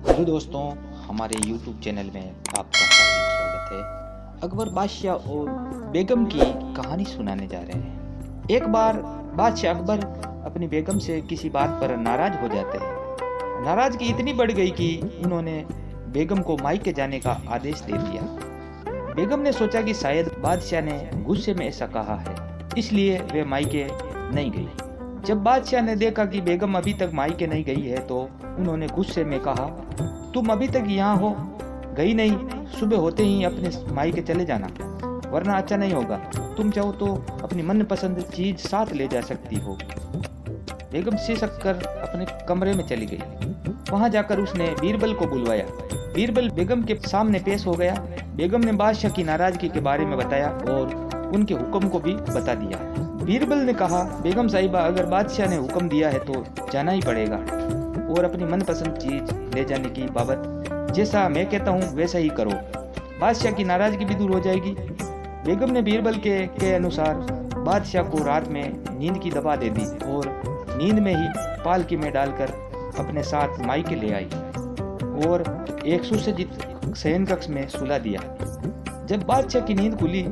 Hello दोस्तों, हमारे YouTube channel में आपका हार्दिक स्वागत है। अकबर बादशाह और बेगम की कहानी सुनाने जा रहे हैं। एक बार बादशाह अकबर अपनी बेगम से किसी बात पर नाराज हो जाते हैं। नाराजगी इतनी बढ़ गई कि उन्होंने बेगम को मायके जाने का आदेश दे दिया। बेगम ने सोचा कि शायद बादशाह ने गुस्से में ऐसा कहा है, इसलिए वे मायके नहीं गई। जब बादशाह ने देखा कि बेगम अभी तक मायके नहीं गई है तो उन्होंने गुस्से में कहा, तुम अभी तक यहाँ हो, गई नहीं, सुबह होते ही अपने मायके चले जाना, वरना अच्छा नहीं होगा। तुम चाहो तो अपनी मनपसंद चीज साथ ले जा सकती हो। बेगम सिसक कर अपने कमरे में चली गई। वहां जाकर उसने बीरबल को बुलवाया। बीरबल बेगम के सामने पेश हो गया। बेगम ने बादशाह की नाराजगी के बारे में बताया और उनके हुक्म को भी बता दिया। बीरबल ने कहा, बेगम साहिबा, अगर बादशाह ने हुक्म दिया है तो जाना ही पड़ेगा और अपनी मनपसंद चीज ले जाने की बाबत जैसा मैं कहता हूँ वैसा ही करो। बादशाह की नाराजगी भी दूर हो जाएगी। बेगम ने बीरबल के अनुसार बादशाह को रात में नींद की दवा दे दी और नींद में ही पालकी में डालकर अपने साथ मायके ले आई और एक सुसज्जित शयन कक्ष में सुला दिया। जब बादशाह की नींद खुली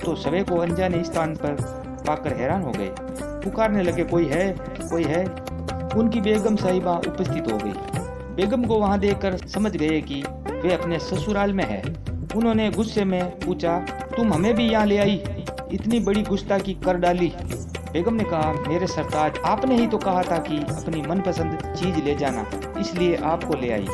तो सवे को अनजाने स्थान पर पाकर हैरान हो गए। पुकारने लगे, कोई है, कोई है। उनकी बेगम साहिबा उपस्थित हो गई। बेगम को वहां देखकर समझ गए कि वे अपने ससुराल में है। उन्होंने गुस्से में पूछा, तुम हमें भी यहाँ ले आई, इतनी बड़ी गुस्ताखी कर डाली। बेगम ने कहा, मेरे सरताज, आपने ही तो कहा था कि अपनी मनपसंद चीज ले जाना, इसलिए आपको ले आई।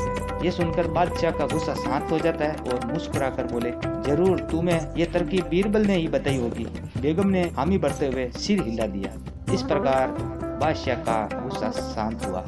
ये सुनकर बादशाह का गुस्सा शांत हो जाता है और मुस्कुरा कर बोले, जरूर तुम्हें ये तरकीब बीरबल ने ही बताई होगी। बेगम ने हामी भरते हुए सिर हिला दिया। इस प्रकार बादशाह का गुस्सा शांत हुआ।